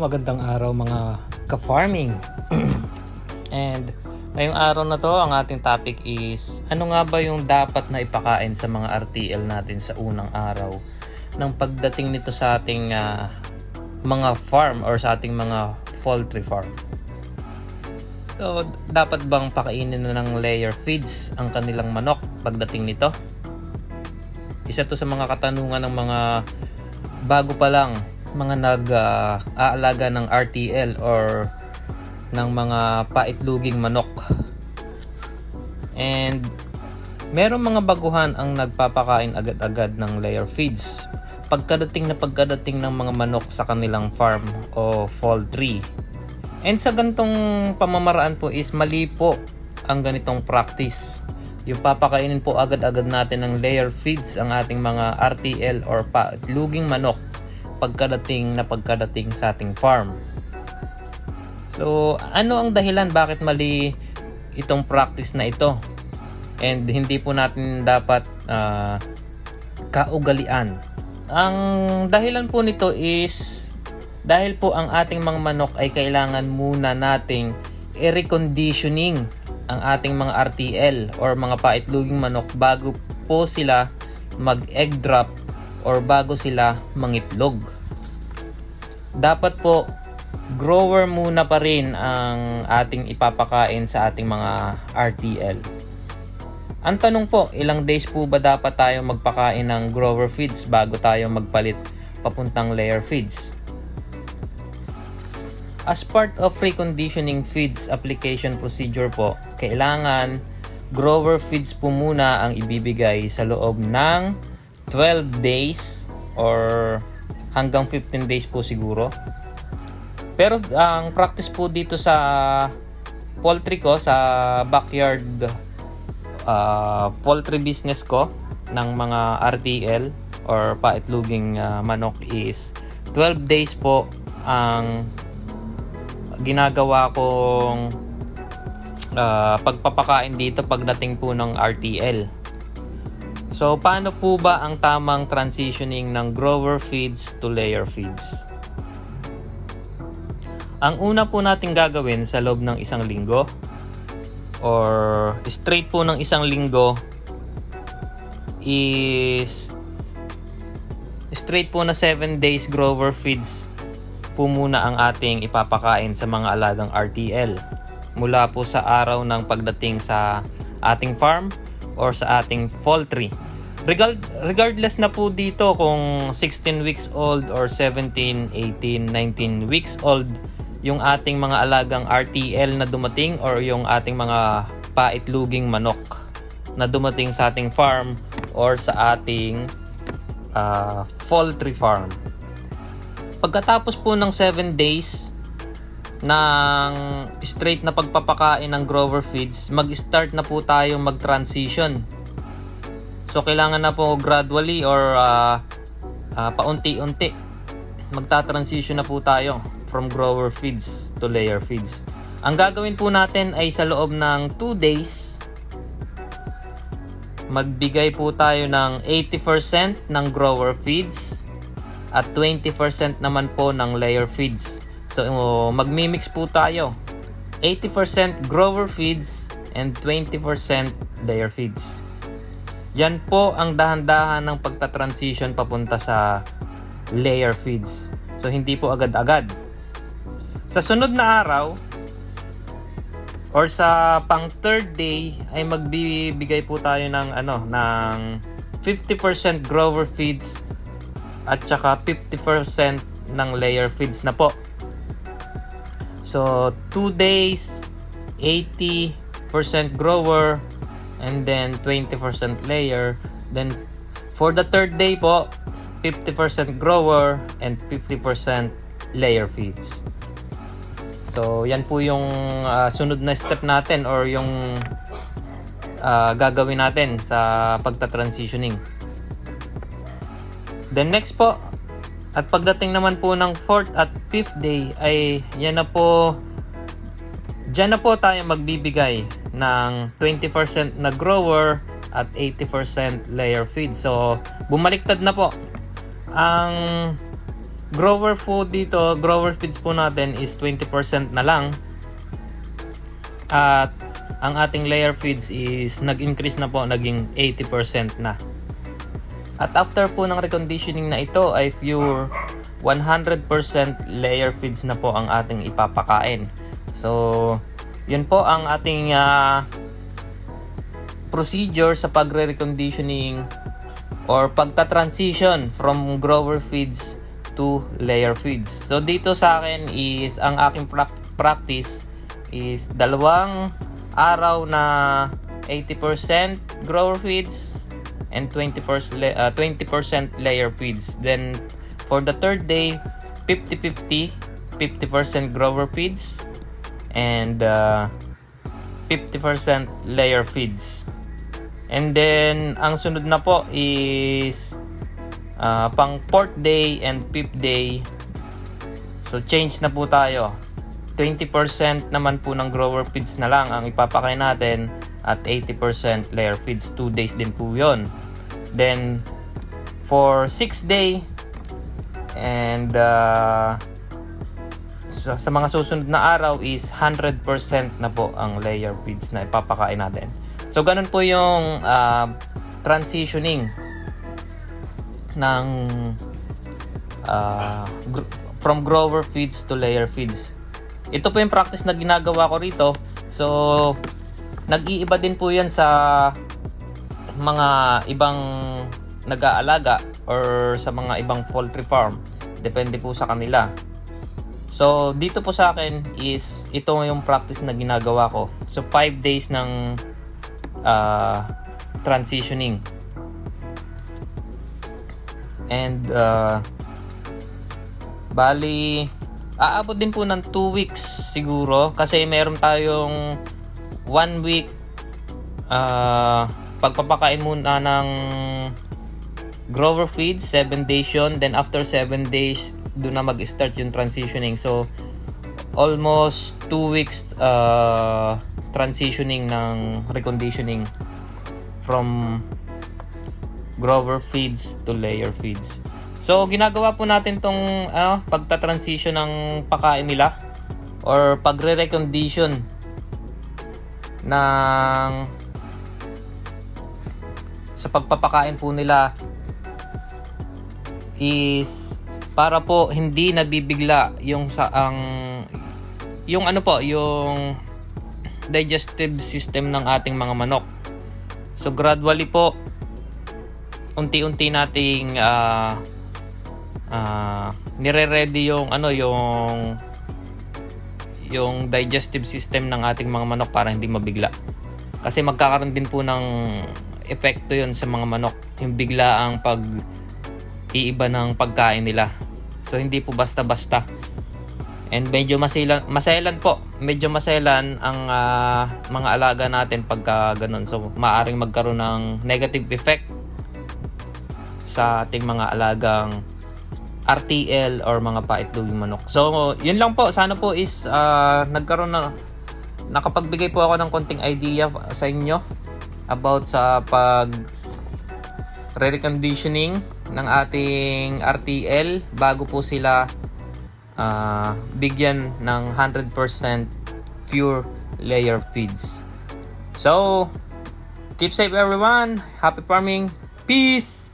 Magandang araw mga ka-farming. And ngayong araw na to, ang ating topic is ano nga ba yung dapat na ipakain sa mga RTL natin sa unang araw ng pagdating nito sa ating mga farm or sa ating mga poultry farm. So, dapat bang pakainin na ng layer feeds ang kanilang manok pagdating nito? Isa to sa mga katanungan ng mga bago pa lang mga nag-aalaga ng RTL or ng mga paitluging manok. And merong mga baguhan ang nagpapakain agad-agad ng layer feeds pagkadating ng mga manok sa kanilang farm o poultry. And sa ganitong pamamaraan po is mali po ang ganitong practice. Yung papakainin po agad-agad natin ng layer feeds ang ating mga RTL or paitluging manok pagkadating sa ating farm. So, ano ang dahilan bakit mali itong practice na ito? And hindi po natin dapat kaugalian. Ang dahilan po nito is dahil po ang ating mga manok ay kailangan muna nating i-reconditioning ang ating mga RTL or mga paitluging manok bago po sila mag-egg drop or bago sila mangitlog. Dapat po grower muna pa rin ang ating ipapakain sa ating mga RTL. Ang tanong po, ilang days po ba dapat tayo magpakain ng grower feeds bago tayo magpalit papuntang layer feeds? As part of reconditioning feeds application procedure po, kailangan grower feeds po muna ang ibibigay sa loob ng 12 days or hanggang 15 days po siguro. Pero ang practice po dito sa poultry ko, sa backyard poultry business ko ng mga RTL or paitluging manok is 12 days po ang ginagawa kong pagpapakain dito pagdating po ng RTL. So, paano po ba ang tamang transitioning ng grower feeds to layer feeds? Ang una po natin gagawin sa loob ng isang linggo or straight po ng isang linggo is straight po na 7 days grower feeds po muna ang ating ipapakain sa mga alagang RTL mula po sa araw ng pagdating sa ating farm or sa ating poultry. Regardless na po dito kung 16 weeks old or 17, 18, 19 weeks old yung ating mga alagang RTL na dumating or yung ating mga paitluging manok na dumating sa ating farm or sa ating poultry farm. Pagkatapos po ng 7 days ng straight na pagpapakain ng grower feeds, mag-start na po tayo mag-transition. So, kailangan na po gradually or paunti-unti magta-transition na po tayo from grower feeds to layer feeds. Ang gagawin po natin ay sa loob ng 2 days, magbigay po tayo ng 80% ng grower feeds at 20% naman po ng layer feeds. So, magmi-mix po tayo. 80% grower feeds and 20% layer feeds. Yan po ang dahan-dahan ng pagta-transition papunta sa layer feeds. So, hindi po agad-agad. Sa sunod na araw or sa pang third day ay magbibigay po tayo ng ng 50% grower feeds at saka 50% ng layer feeds na po. So, 2 days, 80% grower, and then 20% layer. Then, for the third day po, 50% grower and 50% layer feeds. So, yan po yung sunod na step natin or yung gagawin natin sa pagta-transitioning. Then next po, at pagdating naman po ng 4th at 5th day ay diyan na po tayo magbibigay ng 20% na grower at 80% layer feed. So, bumaliktad na po. Ang grower food dito, grower feeds po natin is 20% na lang. At ang ating layer feeds is nag-increase na po, naging 80% na. At after po ng reconditioning na ito ay pure 100% layer feeds na po ang ating ipapakain. So, yun po ang ating procedure sa pagre-reconditioning or pagta-transition from grower feeds to layer feeds. So, dito sa akin is ang aking practice is 2 araw na 80% grower feeds and 20% layer feeds. Then for the third day, 50-50, 50% grower feeds and 50% layer feeds. And then ang sunod na po is pang 4th day and 5th day. So change na po tayo. 20% naman po ng grower feeds na lang ang ipapakain natin at 80% layer feeds. 2 days din po yun. Then for 6th day and sa mga susunod na araw is 100% na po ang layer feeds na ipapakain natin. So ganun po yung transitioning ng from grower feeds to layer feeds. Ito po yung practice na ginagawa ko rito. So, nag-iiba din po yan sa mga ibang nag-aalaga or sa mga ibang poultry farm. Depende po sa kanila. So, dito po sa akin is ito yung practice na ginagawa ko. So, 5 days ng transitioning. And, bali, aabot din po ng 2 weeks siguro kasi meron tayong 1 week pagpapakain muna ng grower feeds, 7 days yun. Then after 7 days doon na mag-start yung transitioning. So almost 2 weeks transitioning ng reconditioning from grower feeds to layer feeds. So, ginagawa po natin tong pagta-transition ng pakain nila or pagre-recondition ng sa pagpapakain po nila is para po hindi nabibigla yung yung digestive system ng ating mga manok. So, gradually po unti-unti nating nire-ready yung digestive system ng ating mga manok para hindi mabigla. Kasi magkakaroon din po ng epekto yun sa mga manok, yung biglaang pag-iiba ng pagkain nila. So hindi po basta-basta. And medyo maselan po. Medyo maselan ang mga alaga natin pagka ganun. So maaring magkaroon ng negative effect sa ating mga alagang RTL or mga paitloging manok. So, yun lang po. Sana po is nakapagbigay po ako ng konting idea sa inyo about sa reconditioning ng ating RTL bago po sila bigyan ng 100% pure layer feeds. So, keep safe everyone. Happy farming. Peace!